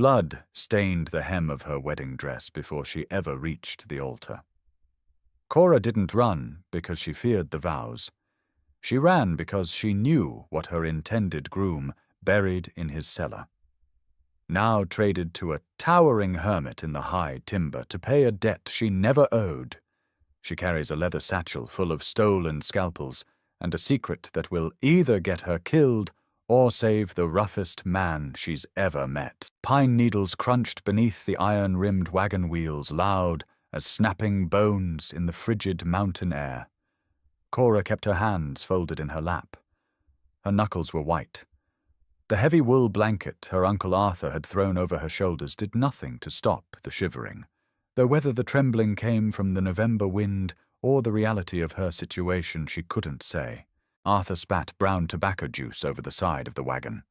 Blood stained the hem of her wedding dress before she ever reached the altar. Cora didn't run because she feared the vows. She ran because she knew what her intended groom buried in his cellar. Now traded to a towering hermit in the high timber to pay a debt she never owed. She carries a leather satchel full of stolen scalpels and a secret that will either get her killed or save the roughest man she's ever met. Pine needles crunched beneath the iron-rimmed wagon wheels loud as snapping bones in the frigid mountain air. Cora kept her hands folded in her lap. Her knuckles were white. The heavy wool blanket her Uncle Arthur had thrown over her shoulders did nothing to stop the shivering, though whether the trembling came from the November wind or the reality of her situation she couldn't say. Arthur spat brown tobacco juice over the side of the wagon.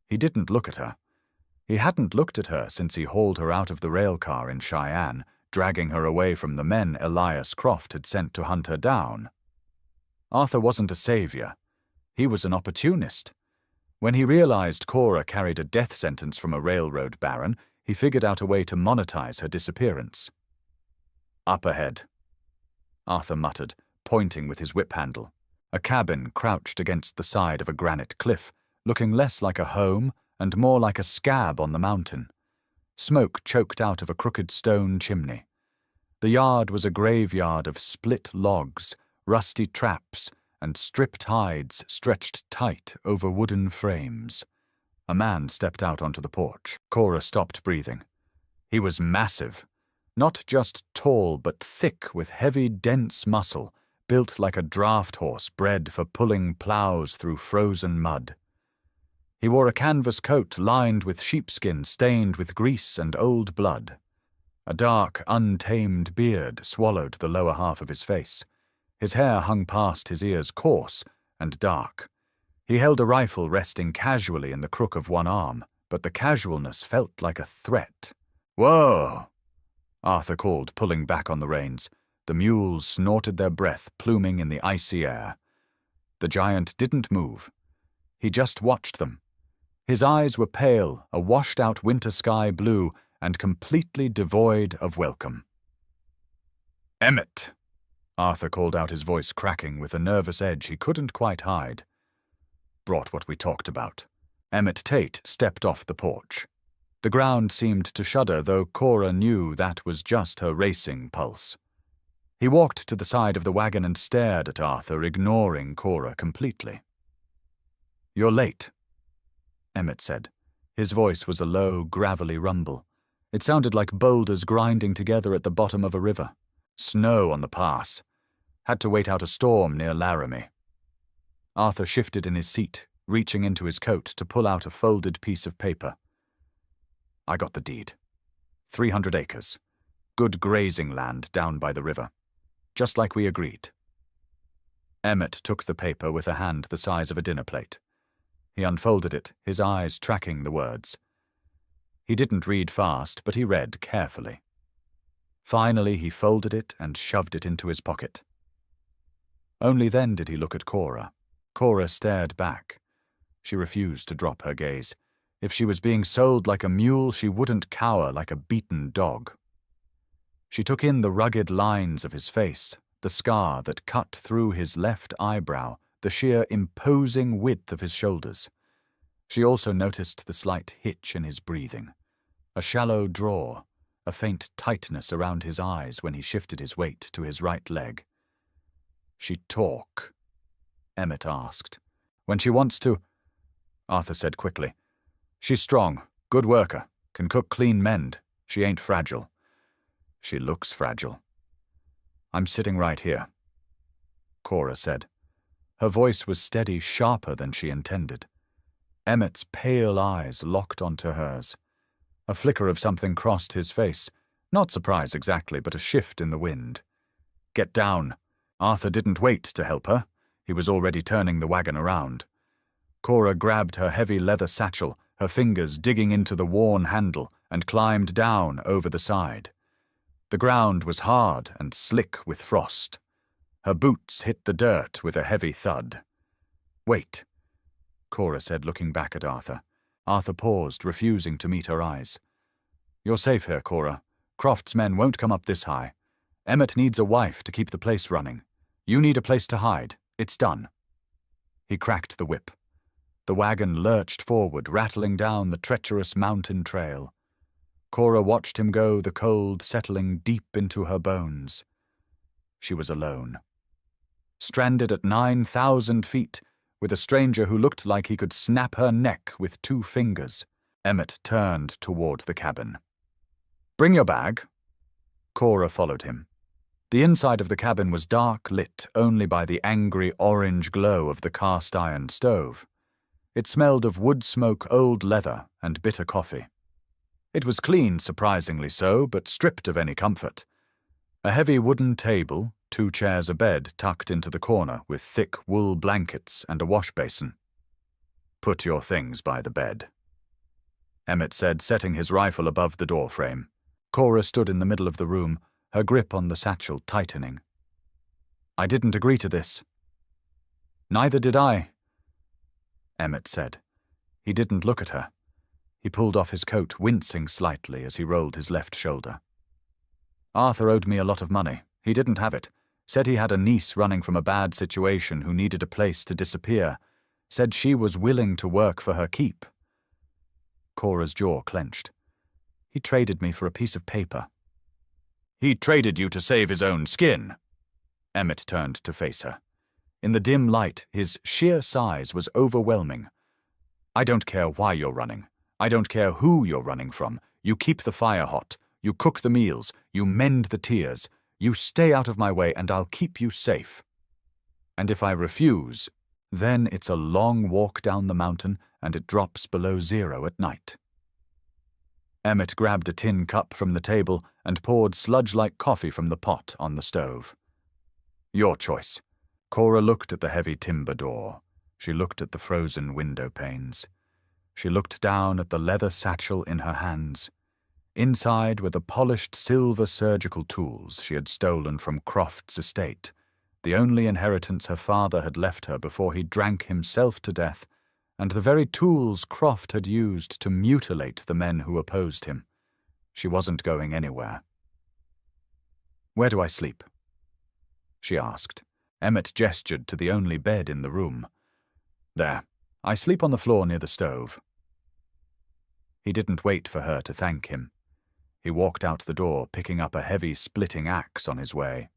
He didn't look at her. He hadn't looked at her since he hauled her out of the rail car in Cheyenne, dragging her away from the men Elias Croft had sent to hunt her down. Arthur wasn't a savior. He was an opportunist. When he realized Cora carried a death sentence from a railroad baron, he figured out a way to monetize her disappearance. "Up ahead," Arthur muttered, pointing with his whip handle. A cabin crouched against the side of a granite cliff, looking less like a home and more like a scab on the mountain. Smoke choked out of a crooked stone chimney. The yard was a graveyard of split logs, rusty traps, and stripped hides stretched tight over wooden frames. A man stepped out onto the porch. Cora stopped breathing. He was massive. Not just tall, but thick with heavy, dense muscle, built like a draft horse bred for pulling plows through frozen mud. He wore a canvas coat lined with sheepskin stained with grease and old blood. A dark, untamed beard swallowed the lower half of his face. His hair hung past his ears, coarse and dark. He held a rifle resting casually in the crook of one arm, but the casualness felt like a threat. "Whoa!" Arthur called, pulling back on the reins. The mules snorted their breath, pluming in the icy air. The giant didn't move. He just watched them. His eyes were pale, a washed-out winter sky blue, and completely devoid of welcome. "Emmett!" Arthur called out, his voice cracking with a nervous edge he couldn't quite hide. "Brought what we talked about." Emmett Tate stepped off the porch. The ground seemed to shudder, though Cora knew that was just her racing pulse. He walked to the side of the wagon and stared at Arthur, ignoring Cora completely. "You're late," Emmett said. His voice was a low, gravelly rumble. It sounded like boulders grinding together at the bottom of a river. "Snow on the pass. Had to wait out a storm near Laramie." Arthur shifted in his seat, reaching into his coat to pull out a folded piece of paper. "I got the deed. 300 acres. Good grazing land down by the river. Just like we agreed." Emmett took the paper with a hand the size of a dinner plate. He unfolded it, his eyes tracking the words. He didn't read fast, but he read carefully. Finally, he folded it and shoved it into his pocket. Only then did he look at Cora. Cora stared back. She refused to drop her gaze. If she was being sold like a mule, she wouldn't cower like a beaten dog. She took in the rugged lines of his face, the scar that cut through his left eyebrow, the sheer imposing width of his shoulders. She also noticed the slight hitch in his breathing, a shallow draw, a faint tightness around his eyes when he shifted his weight to his right leg. "She talk?" Emmett asked. "When she wants to," Arthur said quickly. "She's strong, good worker, can cook clean mend. She ain't fragile." "She looks fragile." "I'm sitting right here," Cora said. Her voice was steady, sharper than she intended. Emmett's pale eyes locked onto hers. A flicker of something crossed his face. Not surprise exactly, but a shift in the wind. "Get down." Arthur didn't wait to help her. He was already turning the wagon around. Cora grabbed her heavy leather satchel, her fingers digging into the worn handle, and climbed down over the side. The ground was hard and slick with frost. Her boots hit the dirt with a heavy thud. "Wait," Cora said, looking back at Arthur. Arthur paused, refusing to meet her eyes. "You're safe here, Cora. Croft's men won't come up this high. Emmett needs a wife to keep the place running. You need a place to hide. It's done." He cracked the whip. The wagon lurched forward, rattling down the treacherous mountain trail. Cora watched him go, the cold settling deep into her bones. She was alone. Stranded at 9,000 feet, with a stranger who looked like he could snap her neck with 2 fingers. Emmett turned toward the cabin. "Bring your bag." Cora followed him. The inside of the cabin was dark, lit only by the angry orange glow of the cast-iron stove. It smelled of wood smoke, old leather, and bitter coffee. It was clean, surprisingly so, but stripped of any comfort. A heavy wooden table, 2 chairs, a bed tucked into the corner with thick wool blankets and a wash basin. "Put your things by the bed," Emmett said, setting his rifle above the doorframe. Cora stood in the middle of the room, her grip on the satchel tightening. "I didn't agree to this." "Neither did I," Emmett said. He didn't look at her. He pulled off his coat, wincing slightly as he rolled his left shoulder. "Arthur owed me a lot of money. He didn't have it. Said he had a niece running from a bad situation who needed a place to disappear. Said she was willing to work for her keep." Cora's jaw clenched. "He traded me for a piece of paper." "He traded you to save his own skin." Emmett turned to face her. In the dim light, his sheer size was overwhelming. "I don't care why you're running. I don't care who you're running from. You keep the fire hot. You cook the meals. You mend the tears. You stay out of my way and I'll keep you safe. And if I refuse, then it's a long walk down the mountain and it drops below 0 at night." Emmett grabbed a tin cup from the table and poured sludge-like coffee from the pot on the stove. "Your choice." Cora looked at the heavy timber door. She looked at the frozen window panes. She looked down at the leather satchel in her hands. Inside were the polished silver surgical tools she had stolen from Croft's estate, the only inheritance her father had left her before he drank himself to death, and the very tools Croft had used to mutilate the men who opposed him. She wasn't going anywhere. "Where do I sleep?" she asked. Emmett gestured to the only bed in the room. "There. I sleep on the floor near the stove." He didn't wait for her to thank him. He walked out the door, picking up a heavy splitting axe on his way.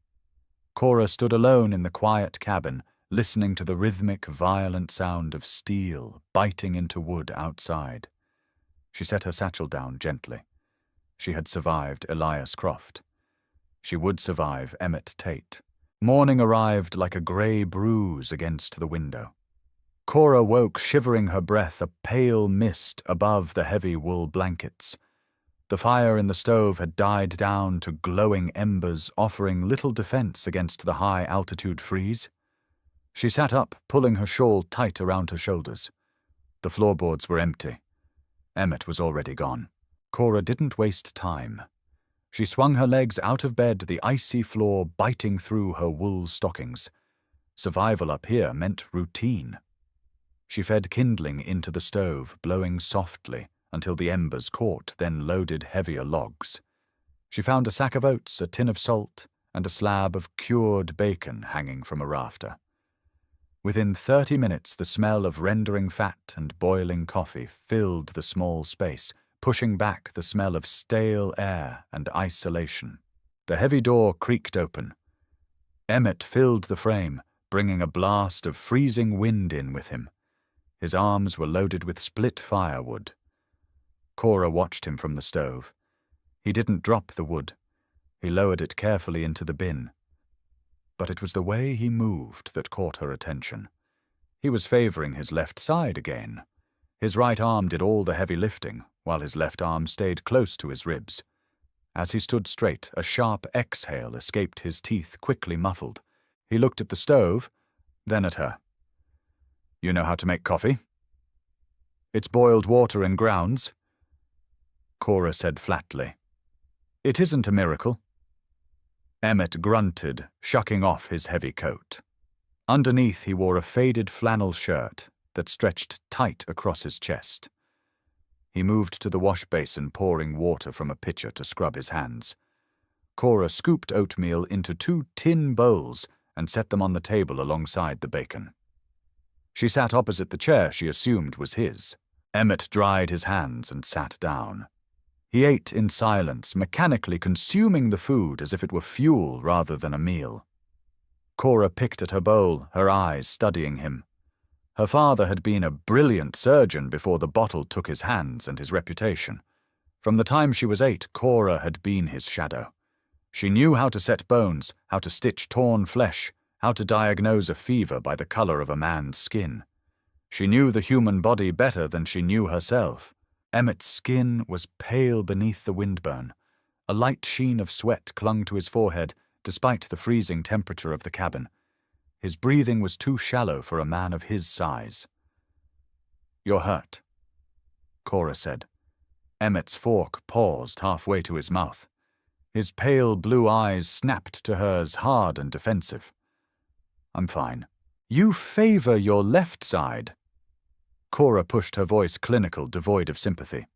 Cora stood alone in the quiet cabin, listening to the rhythmic, violent sound of steel biting into wood outside. She set her satchel down gently. She had survived Elias Croft. She would survive Emmett Tate. Morning arrived like a grey bruise against the window. Cora woke, shivering her breath, a pale mist above the heavy wool blankets. The fire in the stove had died down to glowing embers, offering little defense against the high-altitude freeze. She sat up, pulling her shawl tight around her shoulders. The floorboards were empty. Emmett was already gone. Cora didn't waste time. She swung her legs out of bed, the icy floor biting through her wool stockings. Survival up here meant routine. She fed kindling into the stove, blowing softly until the embers caught, then loaded heavier logs. She found a sack of oats, a tin of salt, and a slab of cured bacon hanging from a rafter. Within 30 minutes, the smell of rendering fat and boiling coffee filled the small space, pushing back the smell of stale air and isolation. The heavy door creaked open. Emmett filled the frame, bringing a blast of freezing wind in with him. His arms were loaded with split firewood. Cora watched him from the stove. He didn't drop the wood. He lowered it carefully into the bin. But it was the way he moved that caught her attention. He was favoring his left side again. His right arm did all the heavy lifting, while his left arm stayed close to his ribs. As he stood straight, a sharp exhale escaped his teeth, quickly muffled. He looked at the stove, then at her. "You know how to make coffee?" "It's boiled water and grounds," Cora said flatly. "It isn't a miracle." Emmett grunted, shucking off his heavy coat. Underneath he wore a faded flannel shirt that stretched tight across his chest. He moved to the wash basin, pouring water from a pitcher to scrub his hands. Cora scooped oatmeal into 2 tin bowls and set them on the table alongside the bacon. She sat opposite the chair she assumed was his. Emmett dried his hands and sat down. He ate in silence, mechanically consuming the food as if it were fuel rather than a meal. Cora picked at her bowl, her eyes studying him. Her father had been a brilliant surgeon before the bottle took his hands and his reputation. From the time she was 8, Cora had been his shadow. She knew how to set bones, how to stitch torn flesh, how to diagnose a fever by the color of a man's skin. She knew the human body better than she knew herself. Emmett's skin was pale beneath the windburn. A light sheen of sweat clung to his forehead, despite the freezing temperature of the cabin. His breathing was too shallow for a man of his size. "You're hurt," Cora said. Emmett's fork paused halfway to his mouth. His pale blue eyes snapped to hers, hard and defensive. "I'm fine." "You favor your left side." Cora pushed her voice clinical, devoid of sympathy.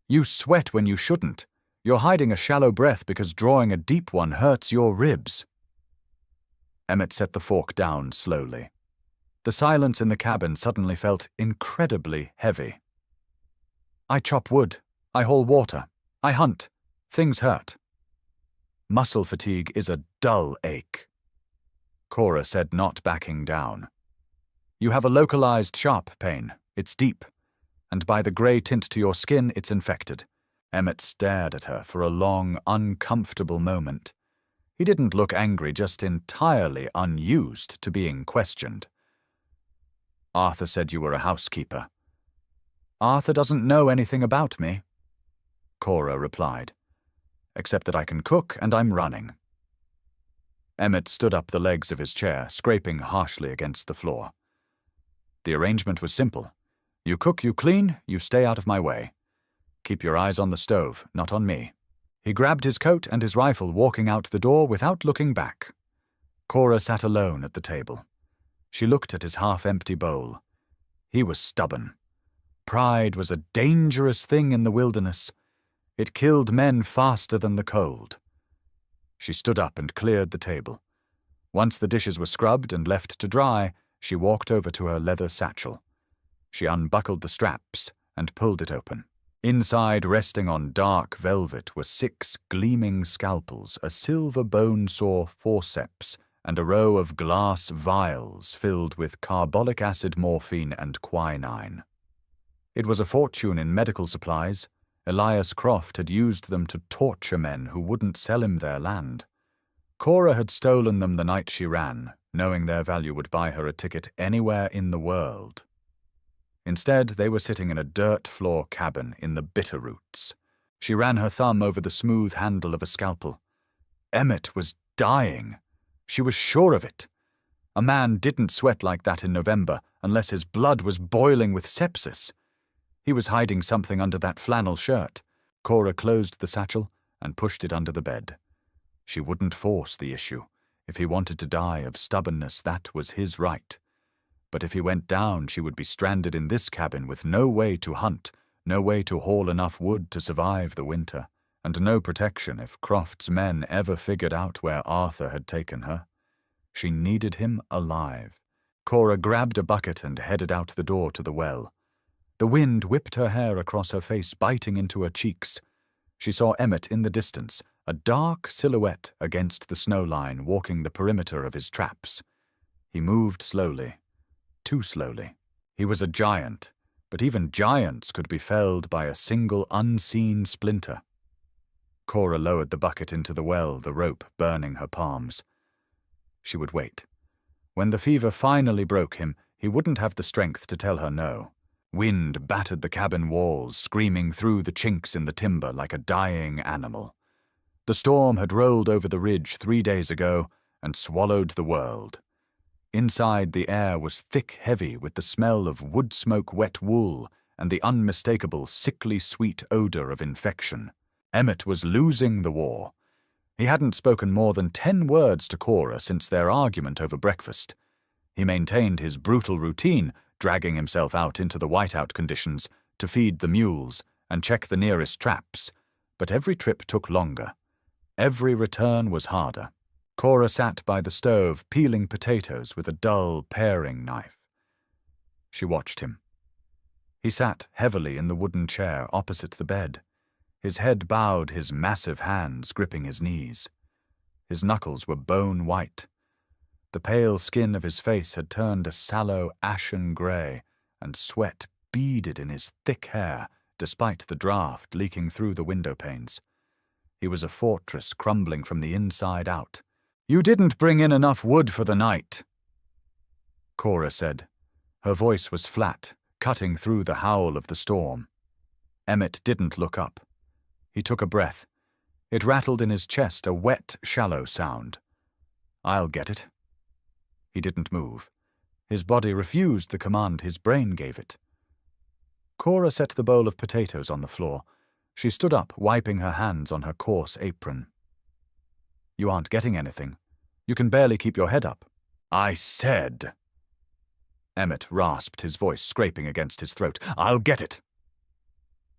"You sweat when you shouldn't. You're hiding a shallow breath because drawing a deep one hurts your ribs." Emmett set the fork down slowly. The silence in the cabin suddenly felt incredibly heavy. "I chop wood. I haul water. I hunt. Things hurt. Muscle fatigue is a dull ache," Cora said, not backing down. "You have a localized sharp pain. It's deep. And by the grey tint to your skin, it's infected." Emmett stared at her for a long, uncomfortable moment. He didn't look angry, just entirely unused to being questioned. "Arthur said you were a housekeeper." "Arthur doesn't know anything about me," Cora replied, "except that I can cook and I'm running." Emmett stood up the legs of his chair, scraping harshly against the floor. "The arrangement was simple. You cook, you clean, you stay out of my way. Keep your eyes on the stove, not on me." He grabbed his coat and his rifle, walking out the door without looking back. Cora sat alone at the table. She looked at his half-empty bowl. He was stubborn. Pride was a dangerous thing in the wilderness. It killed men faster than the cold. She stood up and cleared the table. Once the dishes were scrubbed and left to dry, she walked over to her leather satchel. She unbuckled the straps and pulled it open. Inside, resting on dark velvet, were 6 gleaming scalpels, a silver bone saw forceps, and a row of glass vials filled with carbolic acid, morphine, and quinine. It was a fortune in medical supplies. Elias Croft had used them to torture men who wouldn't sell him their land. Cora had stolen them the night she ran, knowing their value would buy her a ticket anywhere in the world. Instead, they were sitting in a dirt-floor cabin in the Bitterroots. She ran her thumb over the smooth handle of a scalpel. Emmett was dying. She was sure of it. A man didn't sweat like that in November unless his blood was boiling with sepsis. He was hiding something under that flannel shirt. Cora closed the satchel and pushed it under the bed. She wouldn't force the issue. If he wanted to die of stubbornness, that was his right. But if he went down, she would be stranded in this cabin with no way to hunt, no way to haul enough wood to survive the winter, and no protection if Croft's men ever figured out where Arthur had taken her. She needed him alive. Cora grabbed a bucket and headed out the door to the well. The wind whipped her hair across her face, biting into her cheeks. She saw Emmett in the distance, a dark silhouette against the snow line, walking the perimeter of his traps. He moved slowly. Too slowly. He was a giant, but even giants could be felled by a single unseen splinter. Cora lowered the bucket into the well, the rope burning her palms. She would wait. When the fever finally broke him, he wouldn't have the strength to tell her no. Wind battered the cabin walls, screaming through the chinks in the timber like a dying animal. The storm had rolled over the ridge 3 days ago and swallowed the world. Inside, the air was thick, heavy, with the smell of wood smoke, wet wool, and the unmistakable, sickly sweet odor of infection. Emmett was losing the war. He hadn't spoken more than 10 words to Cora since their argument over breakfast. He maintained his brutal routine, dragging himself out into the whiteout conditions, to feed the mules, and check the nearest traps, but every trip took longer. Every return was harder. Cora sat by the stove, peeling potatoes with a dull paring knife. She watched him. He sat heavily in the wooden chair opposite the bed, his head bowed, his massive hands gripping his knees. His knuckles were bone white. The pale skin of his face had turned a sallow ashen grey, and sweat beaded in his thick hair despite the draught leaking through the window panes. He was a fortress crumbling from the inside out. "You didn't bring in enough wood for the night," Cora said. Her voice was flat, cutting through the howl of the storm. Emmett didn't look up. He took a breath. It rattled in his chest, a wet, shallow sound. "I'll get it." He didn't move. His body refused the command his brain gave it. Cora set the bowl of potatoes on the floor. She stood up, wiping her hands on her coarse apron. "You aren't getting anything. You can barely keep your head up." "I said..." Emmett rasped, his voice scraping against his throat. "I'll get it."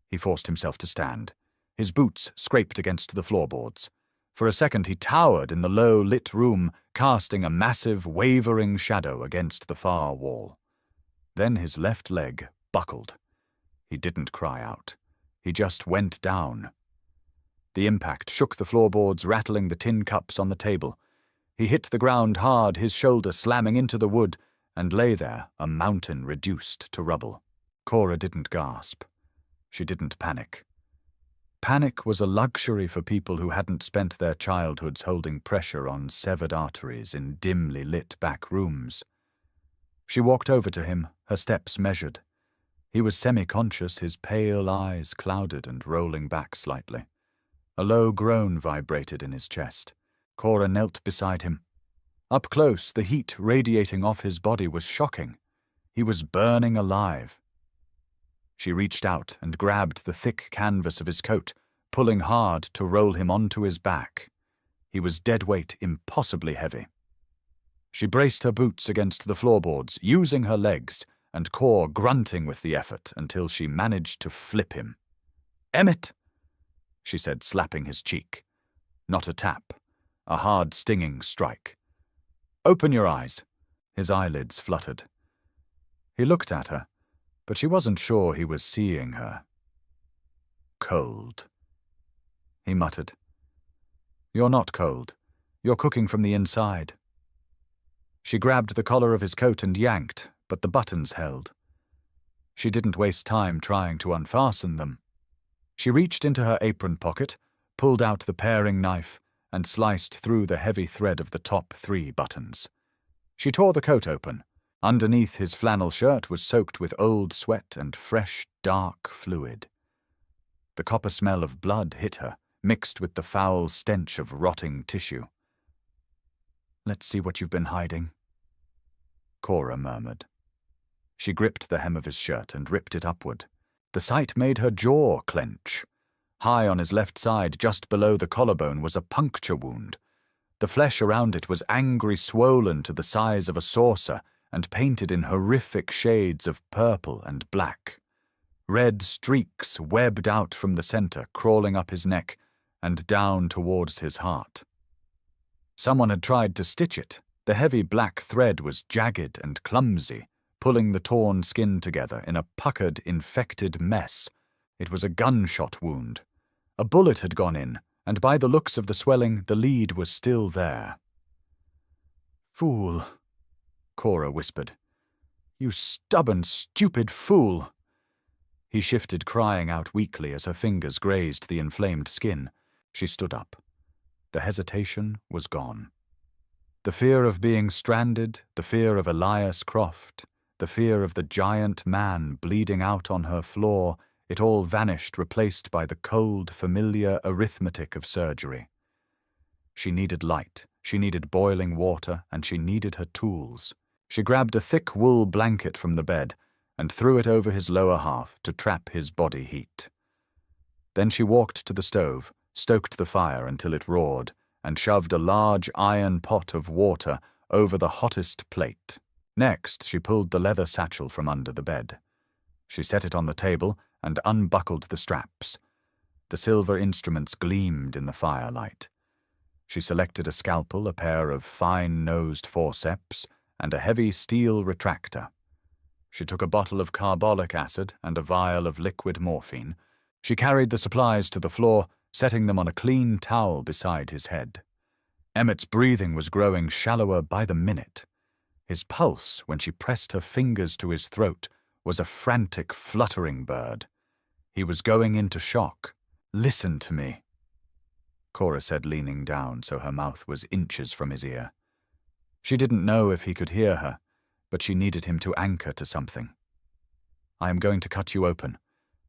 He forced himself to stand. His boots scraped against the floorboards. For a second he towered in the low-lit room, casting a massive, wavering shadow against the far wall. Then his left leg buckled. He didn't cry out. He just went down. The impact shook the floorboards, rattling the tin cups on the table. He hit the ground hard, his shoulder slamming into the wood, and lay there, a mountain reduced to rubble. Cora didn't gasp. She didn't panic. Panic was a luxury for people who hadn't spent their childhoods holding pressure on severed arteries in dimly lit back rooms. She walked over to him, her steps measured. He was semi-conscious, his pale eyes clouded and rolling back slightly. A low groan vibrated in his chest. Cora knelt beside him. Up close, the heat radiating off his body was shocking. He was burning alive. She reached out and grabbed the thick canvas of his coat, pulling hard to roll him onto his back. He was dead weight, impossibly heavy. She braced her boots against the floorboards, using her legs, and Cor grunting with the effort until she managed to flip him. "Emmett!" she said, slapping his cheek. Not a tap, a hard stinging strike. "Open your eyes." His eyelids fluttered. He looked at her, but she wasn't sure he was seeing her. "Cold," he muttered. "You're not cold. You're cooking from the inside." She grabbed the collar of his coat and yanked, but the buttons held. She didn't waste time trying to unfasten them. She reached into her apron pocket, pulled out the paring knife, and sliced through the heavy thread of the top 3 buttons. She tore the coat open. Underneath, his flannel shirt was soaked with old sweat and fresh, dark fluid. The copper smell of blood hit her, mixed with the foul stench of rotting tissue. "Let's see what you've been hiding," Cora murmured. She gripped the hem of his shirt and ripped it upward. The sight made her jaw clench. High on his left side, just below the collarbone, was a puncture wound. The flesh around it was angry, swollen to the size of a saucer, and painted in horrific shades of purple and black. Red streaks webbed out from the center, crawling up his neck and down towards his heart. Someone had tried to stitch it. The heavy black thread was jagged and clumsy, pulling the torn skin together in a puckered, infected mess. It was a gunshot wound. A bullet had gone in, and by the looks of the swelling, the lead was still there. "Fool," Cora whispered. "You stubborn, stupid fool." He shifted, crying out weakly as her fingers grazed the inflamed skin. She stood up. The hesitation was gone. The fear of being stranded, the fear of Elias Croft, the fear of the giant man bleeding out on her floor, it all vanished, replaced by the cold, familiar arithmetic of surgery. She needed light, she needed boiling water, and she needed her tools. She grabbed a thick wool blanket from the bed and threw it over his lower half to trap his body heat. Then she walked to the stove, stoked the fire until it roared, and shoved a large iron pot of water over the hottest plate. Next, she pulled the leather satchel from under the bed. She set it on the table and unbuckled the straps. The silver instruments gleamed in the firelight. She selected a scalpel, a pair of fine-nosed forceps, and a heavy steel retractor. She took a bottle of carbolic acid and a vial of liquid morphine. She carried the supplies to the floor, setting them on a clean towel beside his head. Emmett's breathing was growing shallower by the minute. His pulse, when she pressed her fingers to his throat, was a frantic, fluttering bird. He was going into shock. "Listen to me," Cora said, leaning down so her mouth was inches from his ear. She didn't know if he could hear her, but she needed him to anchor to something. "I am going to cut you open.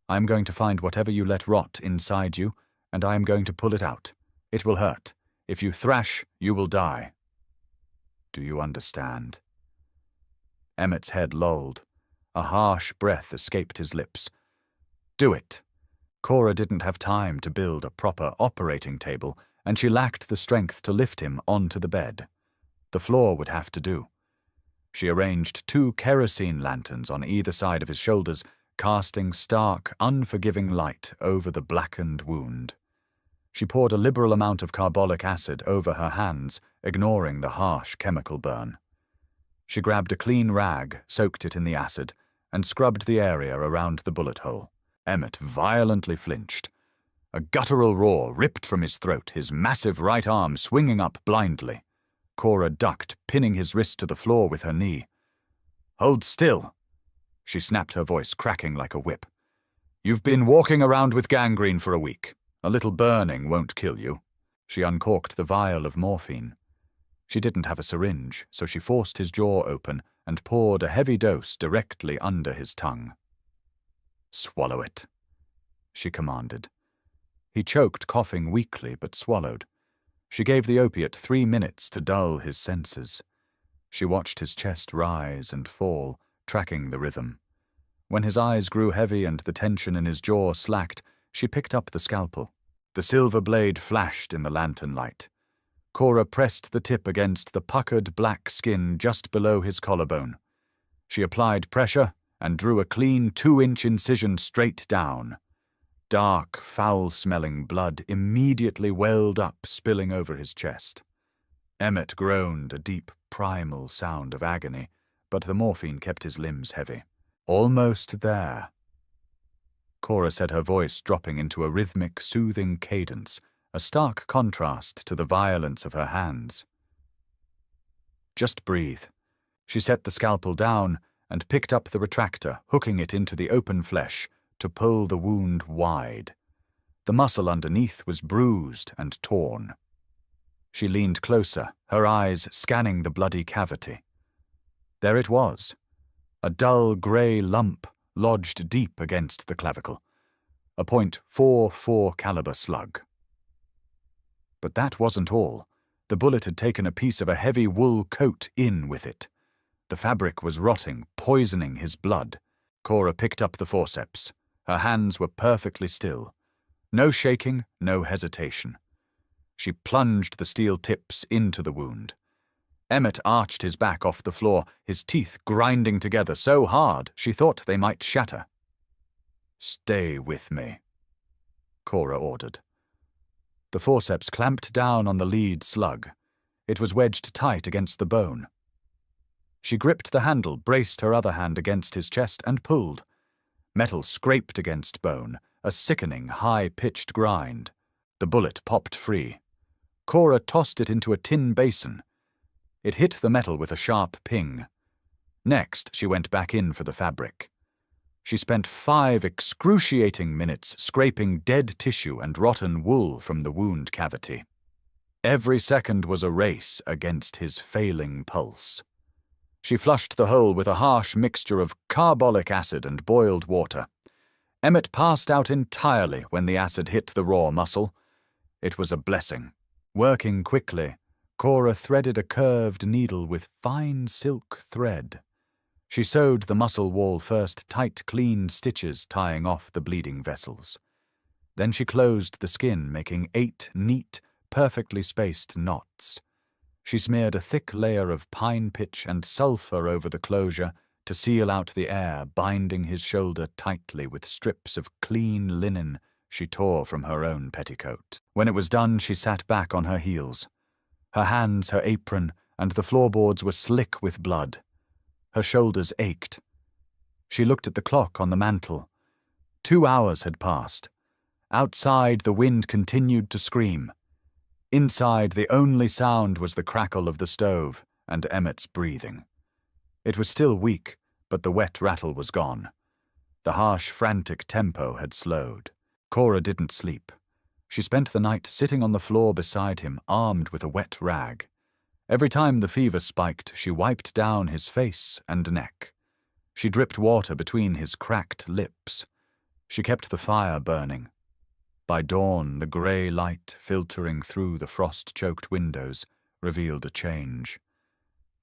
I am going to find whatever you let rot inside you, and I am going to pull it out. It will hurt. If you thrash, you will die. Do you understand?" Emmett's head lolled. A harsh breath escaped his lips. "Do it." Cora didn't have time to build a proper operating table, and she lacked the strength to lift him onto the bed. The floor would have to do. She arranged 2 kerosene lanterns on either side of his shoulders, casting stark, unforgiving light over the blackened wound. She poured a liberal amount of carbolic acid over her hands, ignoring the harsh chemical burn. She grabbed a clean rag, soaked it in the acid, and scrubbed the area around the bullet hole. Emmett violently flinched. A guttural roar ripped from his throat, his massive right arm swinging up blindly. Cora ducked, pinning his wrist to the floor with her knee. "Hold still," she snapped, her voice cracking like a whip. "You've been walking around with gangrene for a week. A little burning won't kill you." She uncorked the vial of morphine. She didn't have a syringe, so she forced his jaw open and poured a heavy dose directly under his tongue. "Swallow it," she commanded. He choked, coughing weakly, but swallowed. She gave the opiate 3 minutes to dull his senses. She watched his chest rise and fall, tracking the rhythm. When his eyes grew heavy and the tension in his jaw slacked, she picked up the scalpel. The silver blade flashed in the lantern light. Cora pressed the tip against the puckered black skin just below his collarbone. She applied pressure and drew a clean 2-inch incision straight down. Dark, foul-smelling blood immediately welled up, spilling over his chest. Emmett groaned, a deep, primal sound of agony, but the morphine kept his limbs heavy. "Almost there," Cora said, her voice dropping into a rhythmic, soothing cadence, a stark contrast to the violence of her hands. "Just breathe." She set the scalpel down and picked up the retractor, hooking it into the open flesh to pull the wound wide. The muscle underneath was bruised and torn. She leaned closer, her eyes scanning the bloody cavity. There it was, a dull grey lump lodged deep against the clavicle, a .44 caliber slug. But that wasn't all. The bullet had taken a piece of a heavy wool coat in with it. The fabric was rotting, poisoning his blood. Cora picked up the forceps. Her hands were perfectly still. No shaking, no hesitation. She plunged the steel tips into the wound. Emmett arched his back off the floor, his teeth grinding together so hard she thought they might shatter. "Stay with me," Cora ordered. The forceps clamped down on the lead slug. It was wedged tight against the bone. She gripped the handle, braced her other hand against his chest, and pulled. Metal scraped against bone, a sickening, high-pitched grind. The bullet popped free. Cora tossed it into a tin basin. It hit the metal with a sharp ping. Next, she went back in for the fabric. She spent 5 excruciating minutes scraping dead tissue and rotten wool from the wound cavity. Every second was a race against his failing pulse. She flushed the hole with a harsh mixture of carbolic acid and boiled water. Emmett passed out entirely when the acid hit the raw muscle. It was a blessing. Working quickly, Cora threaded a curved needle with fine silk thread. She sewed the muscle wall first, tight, clean stitches tying off the bleeding vessels. Then she closed the skin, making 8 neat, perfectly spaced knots. She smeared a thick layer of pine pitch and sulfur over the closure, to seal out the air, binding his shoulder tightly with strips of clean linen she tore from her own petticoat. When it was done, she sat back on her heels. Her hands, her apron, and the floorboards were slick with blood. Her shoulders ached. She looked at the clock on the mantel. 2 hours had passed. Outside, the wind continued to scream. Inside, the only sound was the crackle of the stove and Emmett's breathing. It was still weak, but the wet rattle was gone. The harsh, frantic tempo had slowed. Cora didn't sleep. She spent the night sitting on the floor beside him, armed with a wet rag. Every time the fever spiked, she wiped down his face and neck. She dripped water between his cracked lips. She kept the fire burning. By dawn, the grey light filtering through the frost-choked windows revealed a change.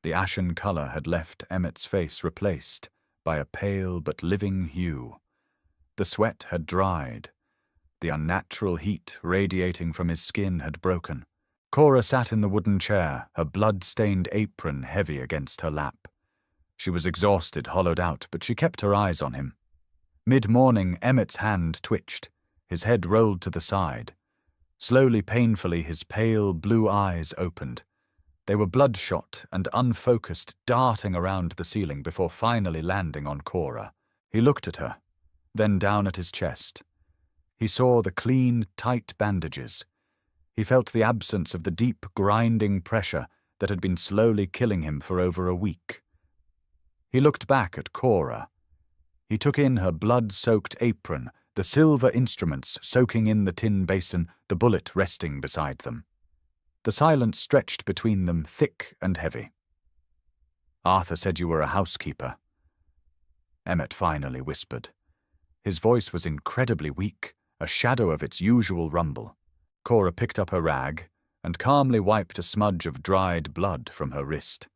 The ashen colour had left Emmett's face replaced by a pale but living hue. The sweat had dried. The unnatural heat radiating from his skin had broken. Cora sat in the wooden chair, her blood-stained apron heavy against her lap. She was exhausted, hollowed out, but she kept her eyes on him. Mid-morning, Emmett's hand twitched. His head rolled to the side. Slowly, painfully, his pale blue eyes opened. They were bloodshot and unfocused, darting around the ceiling before finally landing on Cora. He looked at her, then down at his chest. He saw the clean, tight bandages. He felt the absence of the deep, grinding pressure that had been slowly killing him for over a week. He looked back at Cora. He took in her blood-soaked apron, the silver instruments soaking in the tin basin, the bullet resting beside them. The silence stretched between them, thick and heavy. "Arthur said you were a housekeeper," Emmett finally whispered. His voice was incredibly weak, a shadow of its usual rumble. Cora picked up her rag and calmly wiped a smudge of dried blood from her wrist.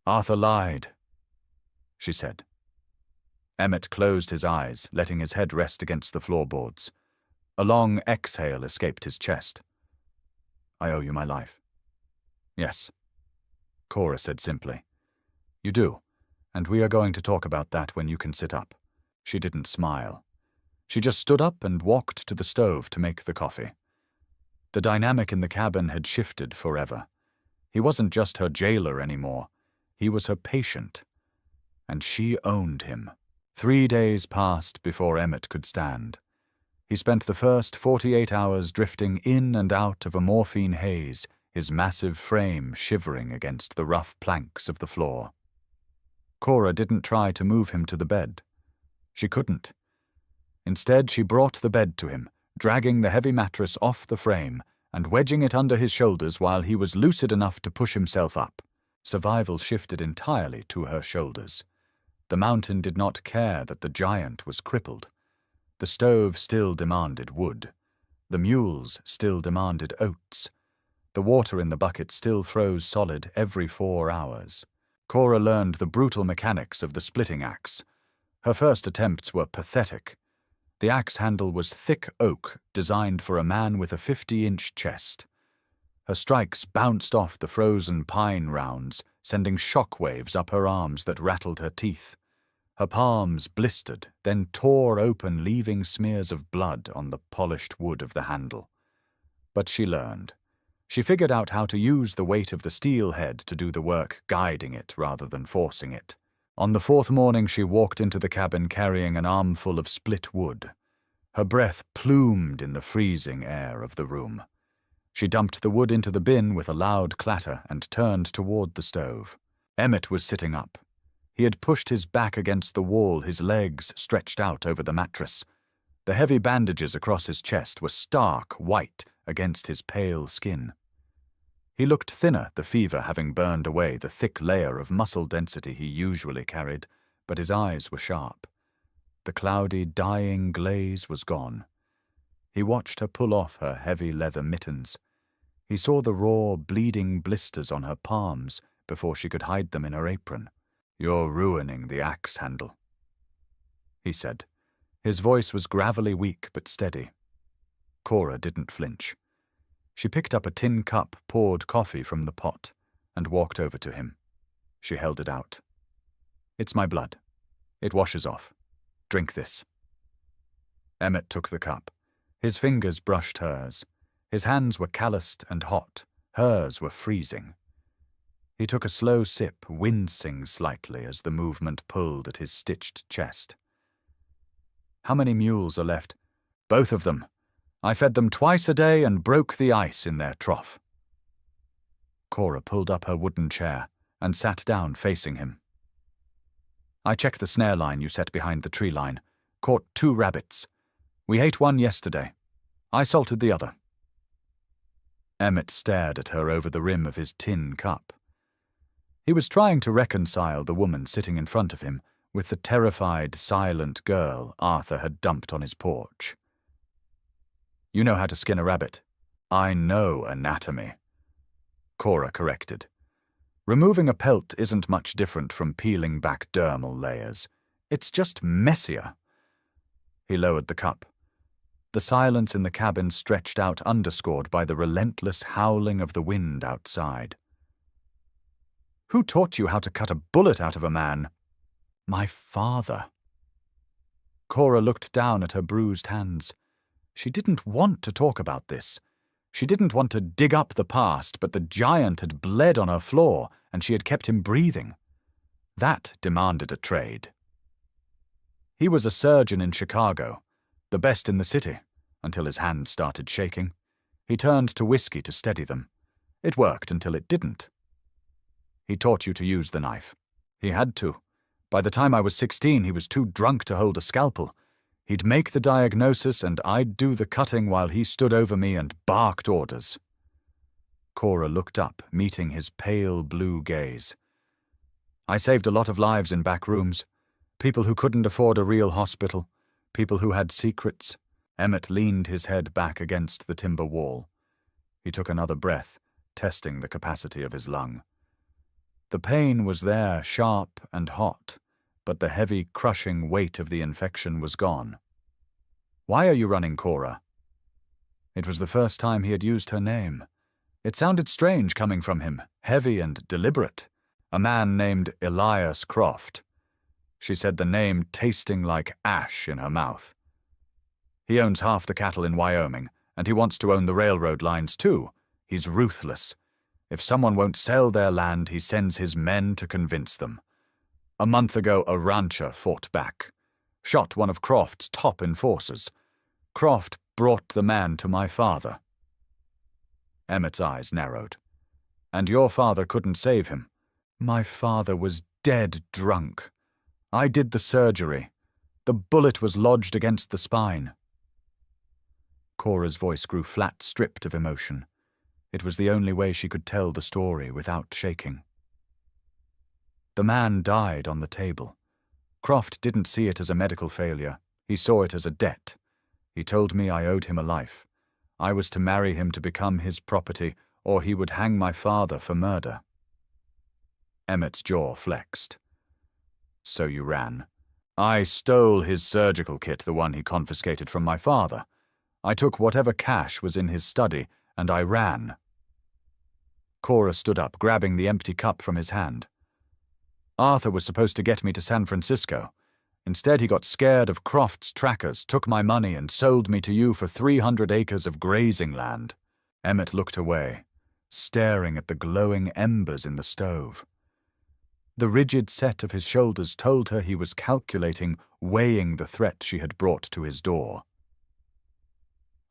"Arthur lied," she said. Emmett closed his eyes, letting his head rest against the floorboards. A long exhale escaped his chest. "I owe you my life." "Yes," Cora said simply. "You do, and we are going to talk about that when you can sit up." She didn't smile. She just stood up and walked to the stove to make the coffee. The dynamic in the cabin had shifted forever. He wasn't just her jailer anymore. He was her patient. And she owned him. 3 days passed before Emmett could stand. He spent the first 48 hours drifting in and out of a morphine haze, his massive frame shivering against the rough planks of the floor. Cora didn't try to move him to the bed. She couldn't. Instead, she brought the bed to him, dragging the heavy mattress off the frame and wedging it under his shoulders while he was lucid enough to push himself up. Survival shifted entirely to her shoulders. The mountain did not care that the giant was crippled. The stove still demanded wood. The mules still demanded oats. The water in the bucket still froze solid every 4 hours. Cora learned the brutal mechanics of the splitting axe. Her first attempts were pathetic. The axe handle was thick oak, designed for a man with a 50-inch chest. Her strikes bounced off the frozen pine rounds, sending shock waves up her arms that rattled her teeth. Her palms blistered, then tore open, leaving smears of blood on the polished wood of the handle. But she learned. She figured out how to use the weight of the steel head to do the work, guiding it rather than forcing it. On the 4th morning, she walked into the cabin carrying an armful of split wood. Her breath plumed in the freezing air of the room. She dumped the wood into the bin with a loud clatter and turned toward the stove. Emmett was sitting up. He had pushed his back against the wall, his legs stretched out over the mattress. The heavy bandages across his chest were stark white against his pale skin. He looked thinner, the fever having burned away the thick layer of muscle density he usually carried, but his eyes were sharp. The cloudy, dying glaze was gone. He watched her pull off her heavy leather mittens. He saw the raw, bleeding blisters on her palms before she could hide them in her apron. "You're ruining the axe handle," he said. His voice was gravelly weak but steady. Cora didn't flinch. She picked up a tin cup, poured coffee from the pot, and walked over to him. She held it out. It's my blood. It washes off. Drink this. Emmett took the cup. His fingers brushed hers. His hands were calloused and hot. Hers were freezing. He took a slow sip, wincing slightly as the movement pulled at his stitched chest. How many mules are left? Both of them. I fed them twice a day and broke the ice in their trough. Cora pulled up her wooden chair and sat down facing him. I checked the snare line you set behind the tree line. Caught 2 rabbits. We ate one yesterday. I salted the other. Emmett stared at her over the rim of his tin cup. He was trying to reconcile the woman sitting in front of him with the terrified, silent girl Arthur had dumped on his porch. You know how to skin a rabbit. I know anatomy. Cora corrected. Removing a pelt isn't much different from peeling back dermal layers. It's just messier. He lowered the cup. The silence in the cabin stretched out, underscored by the relentless howling of the wind outside. Who taught you how to cut a bullet out of a man? My father. Cora looked down at her bruised hands. She didn't want to talk about this. She didn't want to dig up the past, but the giant had bled on her floor, and she had kept him breathing. That demanded a trade. He was a surgeon in Chicago, the best in the city, until his hands started shaking. He turned to whiskey to steady them. It worked until it didn't. He taught you to use the knife. He had to. By the time I was 16, he was too drunk to hold a scalpel. He'd make the diagnosis and I'd do the cutting while he stood over me and barked orders. Cora looked up, meeting his pale blue gaze. I saved a lot of lives in back rooms. People who couldn't afford a real hospital. People who had secrets. Emmett leaned his head back against the timber wall. He took another breath, testing the capacity of his lung. The pain was there, sharp and hot, but the heavy, crushing weight of the infection was gone. Why are you running, Cora? It was the first time he had used her name. It sounded strange coming from him, heavy and deliberate. A man named Elias Croft. She said the name tasting like ash in her mouth. He owns half the cattle in Wyoming, and he wants to own the railroad lines too. He's ruthless. If someone won't sell their land, he sends his men to convince them. A month ago, a rancher fought back. Shot one of Croft's top enforcers. Croft brought the man to my father. Emmett's eyes narrowed. And your father couldn't save him. My father was dead drunk. I did the surgery. The bullet was lodged against the spine. Cora's voice grew flat, stripped of emotion. It was the only way she could tell the story without shaking. The man died on the table. Croft didn't see it as a medical failure. He saw it as a debt. He told me I owed him a life. I was to marry him to become his property, or he would hang my father for murder. Emmett's jaw flexed. So you ran. I stole his surgical kit, the one he confiscated from my father. I took whatever cash was in his study, and I ran. Cora stood up, grabbing the empty cup from his hand. Arthur was supposed to get me to San Francisco. Instead, he got scared of Croft's trackers, took my money, and sold me to you for 300 acres of grazing land. Emmett looked away, staring at the glowing embers in the stove. The rigid set of his shoulders told her he was calculating, weighing the threat she had brought to his door.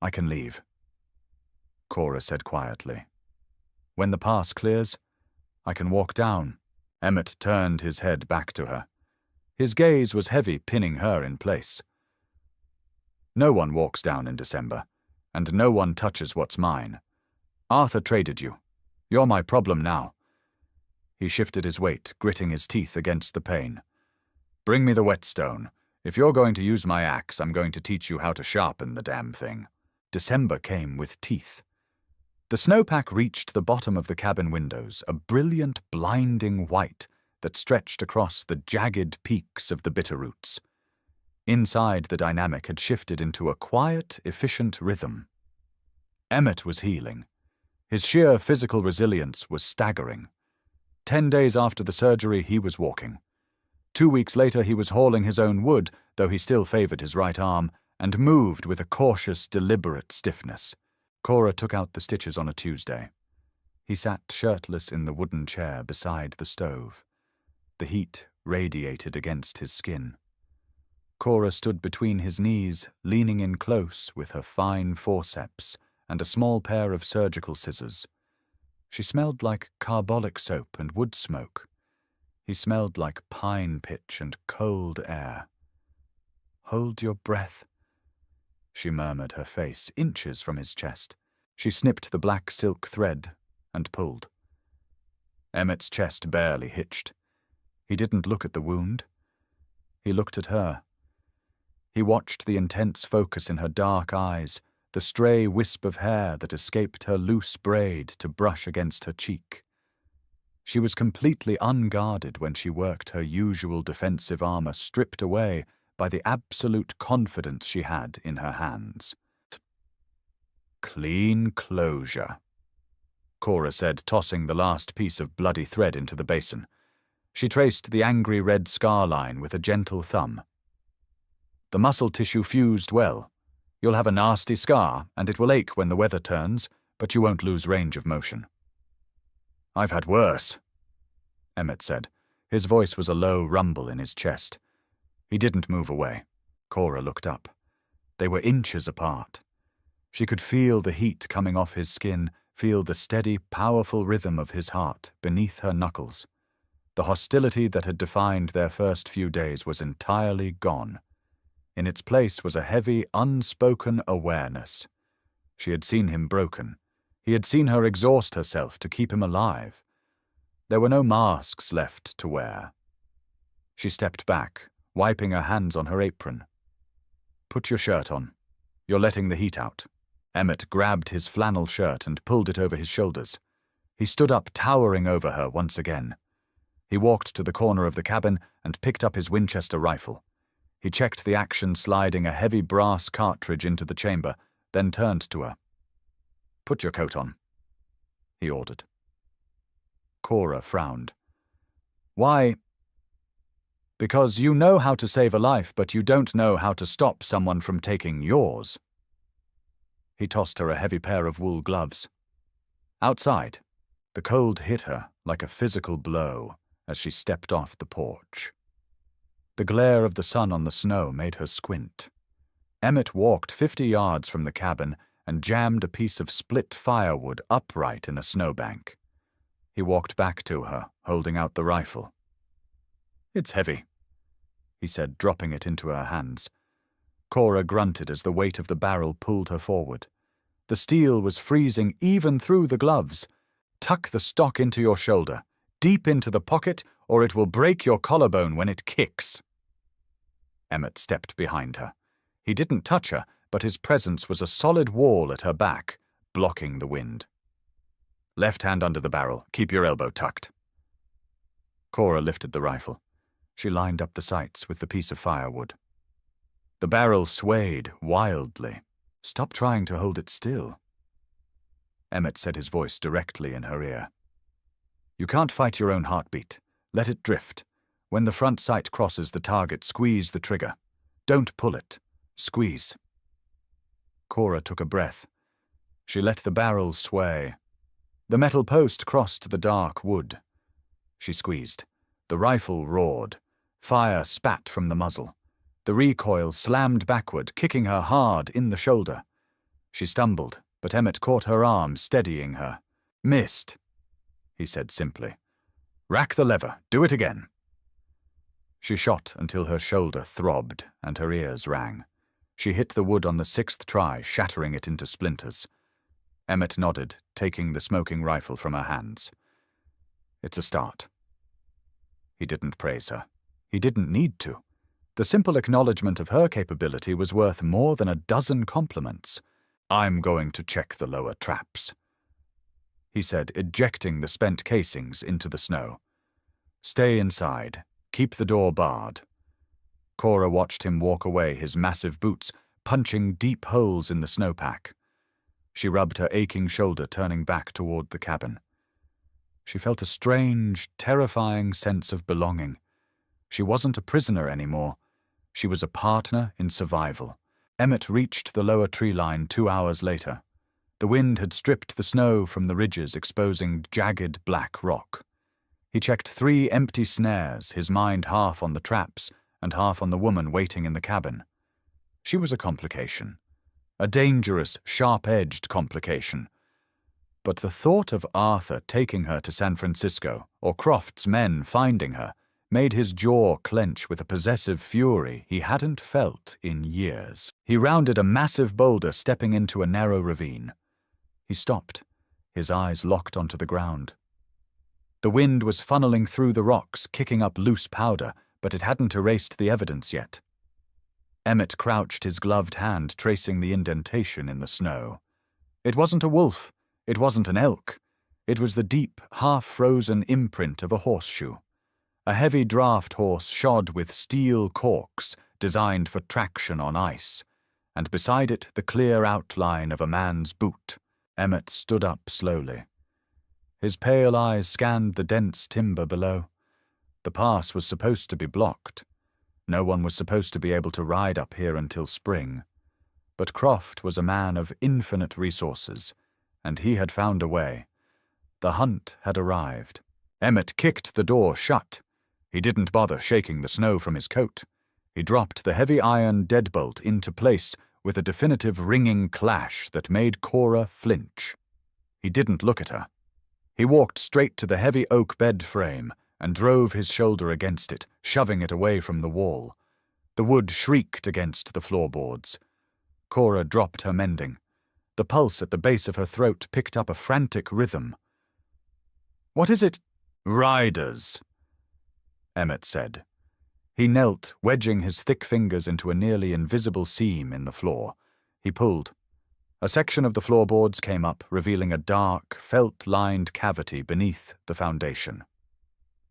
I can leave, Cora said quietly. When the pass clears, I can walk down. Emmett turned his head back to her. His gaze was heavy, pinning her in place. No one walks down in December, and no one touches what's mine. Arthur traded you. You're my problem now. He shifted his weight, gritting his teeth against the pain. Bring me the whetstone. If you're going to use my axe, I'm going to teach you how to sharpen the damn thing. December came with teeth. The snowpack reached the bottom of the cabin windows, a brilliant, blinding white that stretched across the jagged peaks of the Bitterroots. Inside, the dynamic had shifted into a quiet, efficient rhythm. Emmett was healing. His sheer physical resilience was staggering. 10 days after the surgery, he was walking. 2 weeks later he was hauling his own wood, though he still favoured his right arm, and moved with a cautious, deliberate stiffness. Cora took out the stitches on a Tuesday. He sat shirtless in the wooden chair beside the stove. The heat radiated against his skin. Cora stood between his knees, leaning in close with her fine forceps and a small pair of surgical scissors. She smelled like carbolic soap and wood smoke. He smelled like pine pitch and cold air. "Hold your breath," she murmured, her face inches from his chest. She snipped the black silk thread and pulled. Emmett's chest barely hitched. He didn't look at the wound. He looked at her. He watched the intense focus in her dark eyes, the stray wisp of hair that escaped her loose braid to brush against her cheek. She was completely unguarded when she worked her usual defensive armor stripped away by the absolute confidence she had in her hands. "Clean closure," Cora said, tossing the last piece of bloody thread into the basin. She traced the angry red scar line with a gentle thumb. "The muscle tissue fused well. You'll have a nasty scar, and it will ache when the weather turns, but you won't lose range of motion." "I've had worse," Emmett said. His voice was a low rumble in his chest. He didn't move away. Cora looked up. They were inches apart. She could feel the heat coming off his skin, feel the steady, powerful rhythm of his heart beneath her knuckles. The hostility that had defined their first few days was entirely gone. In its place was a heavy, unspoken awareness. She had seen him broken. He had seen her exhaust herself to keep him alive. There were no masks left to wear. She stepped back, wiping her hands on her apron. "Put your shirt on. You're letting the heat out." Emmett grabbed his flannel shirt and pulled it over his shoulders. He stood up, towering over her once again. He walked to the corner of the cabin and picked up his Winchester rifle. He checked the action, sliding a heavy brass cartridge into the chamber, then turned to her. "Put your coat on," he ordered. Cora frowned. "Why?" "Because you know how to save a life, but you don't know how to stop someone from taking yours." He tossed her a heavy pair of wool gloves. Outside, the cold hit her like a physical blow as she stepped off the porch. The glare of the sun on the snow made her squint. Emmett walked 50 yards from the cabin and jammed a piece of split firewood upright in a snowbank. He walked back to her, holding out the rifle. "It's heavy," he said, dropping it into her hands. Cora grunted as the weight of the barrel pulled her forward. The steel was freezing even through the gloves. "Tuck the stock into your shoulder, deep into the pocket, or it will break your collarbone when it kicks." Emmett stepped behind her. He didn't touch her, but his presence was a solid wall at her back, blocking the wind. "Left hand under the barrel. Keep your elbow tucked." Cora lifted the rifle. She lined up the sights with the piece of firewood. The barrel swayed wildly. "Stop trying to hold it still." Emmett said, his voice directly in her ear. "You can't fight your own heartbeat. Let it drift. When the front sight crosses the target, squeeze the trigger. Don't pull it. Squeeze." Cora took a breath. She let the barrel sway. The metal post crossed the dark wood. She squeezed. The rifle roared. Fire spat from the muzzle. The recoil slammed backward, kicking her hard in the shoulder. She stumbled, but Emmett caught her arm, steadying her. "Missed," he said simply. "Rack the lever. Do it again." She shot until her shoulder throbbed and her ears rang. She hit the wood on the 6th try, shattering it into splinters. Emmett nodded, taking the smoking rifle from her hands. "It's a start." He didn't praise her. He didn't need to. The simple acknowledgement of her capability was worth more than a dozen compliments. "I'm going to check the lower traps," he said, ejecting the spent casings into the snow. "Stay inside. Keep the door barred." Cora watched him walk away, his massive boots punching deep holes in the snowpack. She rubbed her aching shoulder, turning back toward the cabin. She felt a strange, terrifying sense of belonging. She wasn't a prisoner anymore. She was a partner in survival. Emmett reached the lower tree line 2 hours later. The wind had stripped the snow from the ridges, exposing jagged black rock. He checked 3 empty snares, his mind half on the traps and half on the woman waiting in the cabin. She was a complication. A dangerous, sharp-edged complication. But the thought of Arthur taking her to San Francisco, or Croft's men finding her, made his jaw clench with a possessive fury he hadn't felt in years. He rounded a massive boulder, stepping into a narrow ravine. He stopped, his eyes locked onto the ground. The wind was funneling through the rocks, kicking up loose powder, but it hadn't erased the evidence yet. Emmett crouched, his gloved hand tracing the indentation in the snow. It wasn't a wolf. It wasn't an elk. It was the deep, half-frozen imprint of a horseshoe. A heavy draft horse shod with steel corks designed for traction on ice, and beside it the clear outline of a man's boot. Emmett stood up slowly. His pale eyes scanned the dense timber below. The pass was supposed to be blocked. No one was supposed to be able to ride up here until spring. But Croft was a man of infinite resources, and he had found a way. The hunt had arrived. Emmett kicked the door shut. He didn't bother shaking the snow from his coat. He dropped the heavy iron deadbolt into place with a definitive ringing clash that made Cora flinch. He didn't look at her. He walked straight to the heavy oak bed frame and drove his shoulder against it, shoving it away from the wall. The wood shrieked against the floorboards. Cora dropped her mending. The pulse at the base of her throat picked up a frantic rhythm. "What is it?" "Riders," Emmett said. He knelt, wedging his thick fingers into a nearly invisible seam in the floor. He pulled. A section of the floorboards came up, revealing a dark, felt-lined cavity beneath the foundation.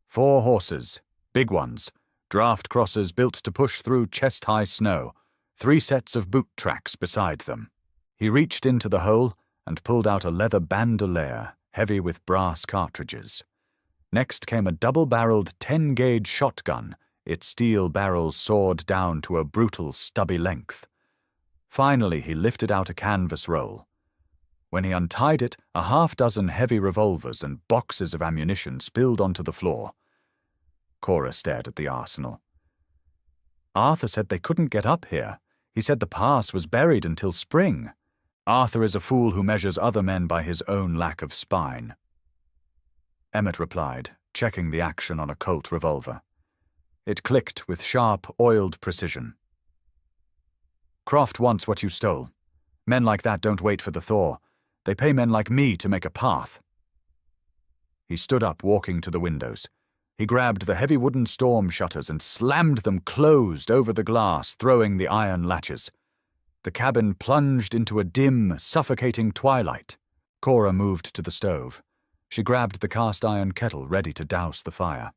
4 horses, big ones, draft crosses built to push through chest-high snow, 3 sets of boot tracks beside them. He reached into the hole and pulled out a leather bandolier, heavy with brass cartridges. Next came a double-barreled 10-gauge shotgun, its steel barrels sawed down to a brutal, stubby length. Finally, he lifted out a canvas roll. When he untied it, a half-dozen heavy revolvers and boxes of ammunition spilled onto the floor. Cora stared at the arsenal. "Arthur said they couldn't get up here. He said the pass was buried until spring. Arthur is a fool who measures other men by his own lack of spine." Emmett replied, checking the action on a Colt revolver. It clicked with sharp, oiled precision. "Croft wants what you stole. Men like that don't wait for the thaw. They pay men like me to make a path." He stood up, walking to the windows. He grabbed the heavy wooden storm shutters and slammed them closed over the glass, throwing the iron latches. The cabin plunged into a dim, suffocating twilight. Cora moved to the stove. She grabbed the cast-iron kettle, ready to douse the fire.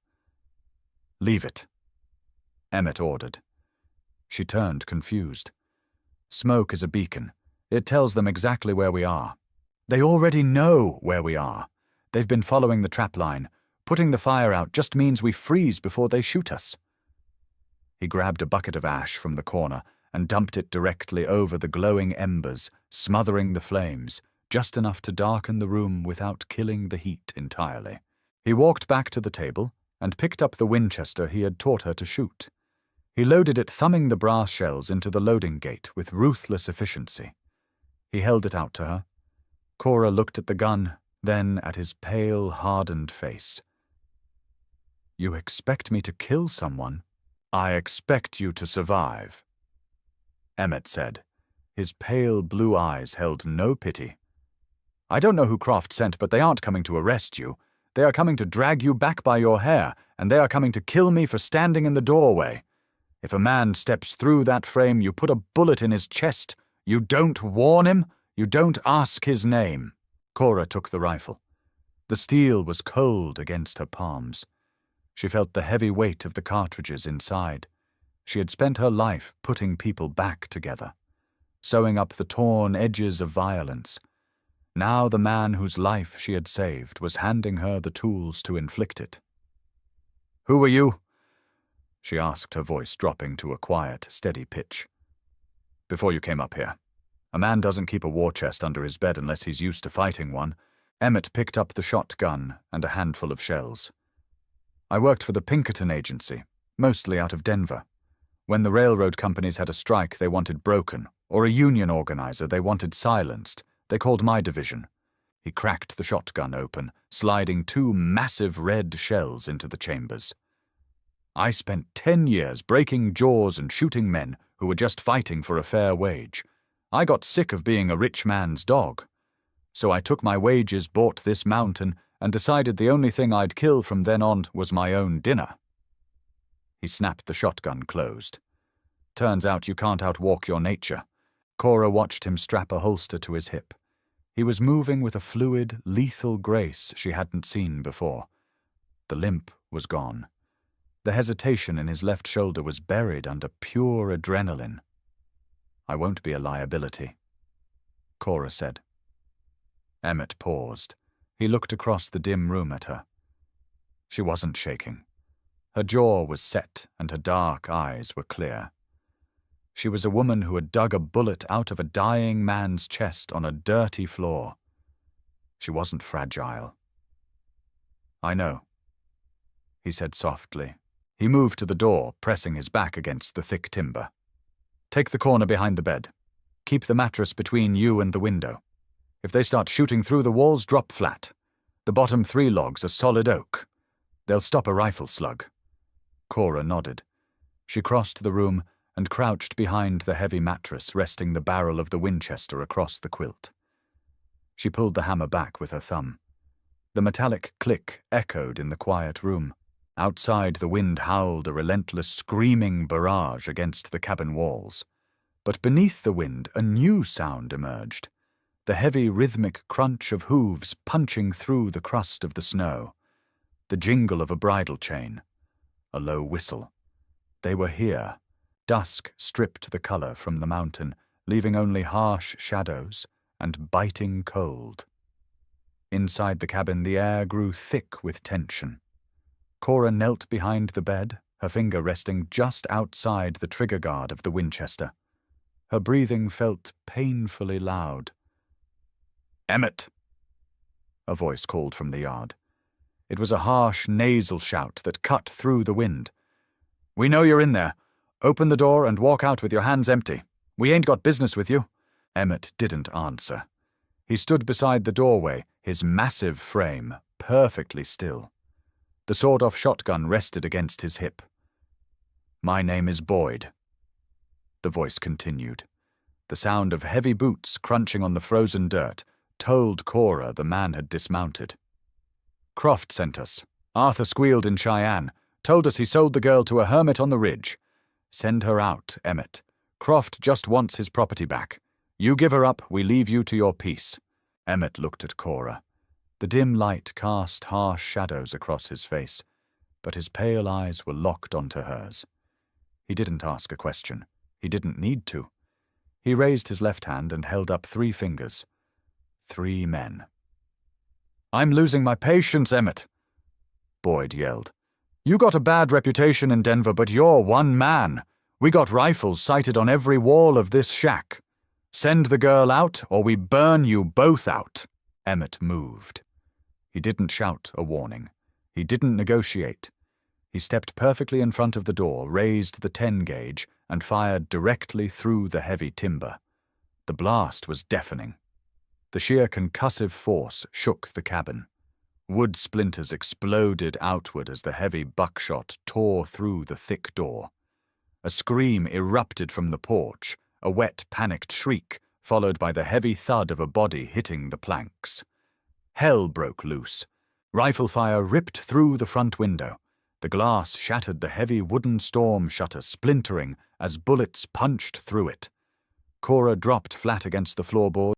"Leave it," Emmett ordered. She turned, confused. "Smoke is a beacon. It tells them exactly where we are. They already know where we are. They've been following the trap line. Putting the fire out just means we freeze before they shoot us." He grabbed a bucket of ash from the corner and dumped it directly over the glowing embers, smothering the flames, just enough to darken the room without killing the heat entirely. He walked back to the table and picked up the Winchester he had taught her to shoot. He loaded it, thumbing the brass shells into the loading gate with ruthless efficiency. He held it out to her. Cora looked at the gun, then at his pale, hardened face. "You expect me to kill someone?" "I expect you to survive," Emmett said. His pale blue eyes held no pity. "I don't know who Croft sent, but they aren't coming to arrest you. They are coming to drag you back by your hair, and they are coming to kill me for standing in the doorway. If a man steps through that frame, you put a bullet in his chest. You don't warn him. You don't ask his name." Cora took the rifle. The steel was cold against her palms. She felt the heavy weight of the cartridges inside. She had spent her life putting people back together, sewing up the torn edges of violence. Now the man whose life she had saved was handing her the tools to inflict it. "Who are you?" she asked, her voice dropping to a quiet, steady pitch. "Before you came up here. A man doesn't keep a war chest under his bed unless he's used to fighting one." Emmett picked up the shotgun and a handful of shells. "I worked for the Pinkerton Agency, mostly out of Denver. When the railroad companies had a strike they wanted broken, or a union organizer they wanted silenced, they called my division." He cracked the shotgun open, sliding 2 massive red shells into the chambers. "I spent 10 years breaking jaws and shooting men who were just fighting for a fair wage. I got sick of being a rich man's dog. So I took my wages, bought this mountain, and decided the only thing I'd kill from then on was my own dinner." He snapped the shotgun closed. "Turns out you can't outwalk your nature." Cora watched him strap a holster to his hip. He was moving with a fluid, lethal grace she hadn't seen before. The limp was gone. The hesitation in his left shoulder was buried under pure adrenaline. "I won't be a liability," Cora said. Emmett paused. He looked across the dim room at her. She wasn't shaking. Her jaw was set and her dark eyes were clear. She was a woman who had dug a bullet out of a dying man's chest on a dirty floor. She wasn't fragile. "I know," he said softly. He moved to the door, pressing his back against the thick timber. "Take the corner behind the bed. Keep the mattress between you and the window. If they start shooting through the walls, drop flat. The bottom 3 logs are solid oak. They'll stop a rifle slug." Cora nodded. She crossed the room and crouched behind the heavy mattress, resting the barrel of the Winchester across the quilt. She pulled the hammer back with her thumb. The metallic click echoed in the quiet room. Outside, the wind howled a relentless, screaming barrage against the cabin walls. But beneath the wind, a new sound emerged. The heavy, rhythmic crunch of hooves punching through the crust of the snow. The jingle of a bridle chain. A low whistle. They were here. Dusk stripped the color from the mountain, leaving only harsh shadows and biting cold. Inside the cabin, the air grew thick with tension. Cora knelt behind the bed, her finger resting just outside the trigger guard of the Winchester. Her breathing felt painfully loud. "Emmett!" a voice called from the yard. It was a harsh, nasal shout that cut through the wind. "We know you're in there. Open the door and walk out with your hands empty. We ain't got business with you." Emmett didn't answer. He stood beside the doorway, his massive frame perfectly still. The sawed-off shotgun rested against his hip. "My name is Boyd," the voice continued. The sound of heavy boots crunching on the frozen dirt told Cora the man had dismounted. "Croft sent us. Arthur squealed in Cheyenne. Told us he sold the girl to a hermit on the ridge. Send her out, Emmett. Croft just wants his property back. You give her up, we leave you to your peace." Emmett looked at Cora. The dim light cast harsh shadows across his face, but his pale eyes were locked onto hers. He didn't ask a question. He didn't need to. He raised his left hand and held up 3 fingers. 3 men. "I'm losing my patience, Emmett," Boyd yelled. "You got a bad reputation in Denver, but you're one man. We got rifles sighted on every wall of this shack. Send the girl out, or we burn you both out." Emmett moved. He didn't shout a warning. He didn't negotiate. He stepped perfectly in front of the door, raised the 10-gauge, and fired directly through the heavy timber. The blast was deafening. The sheer concussive force shook the cabin. Wood splinters exploded outward as the heavy buckshot tore through the thick door. A scream erupted from the porch, a wet, panicked shriek, followed by the heavy thud of a body hitting the planks. Hell broke loose. Rifle fire ripped through the front window. The glass shattered the heavy wooden storm shutter, splintering as bullets punched through it. Cora dropped flat against the floorboard.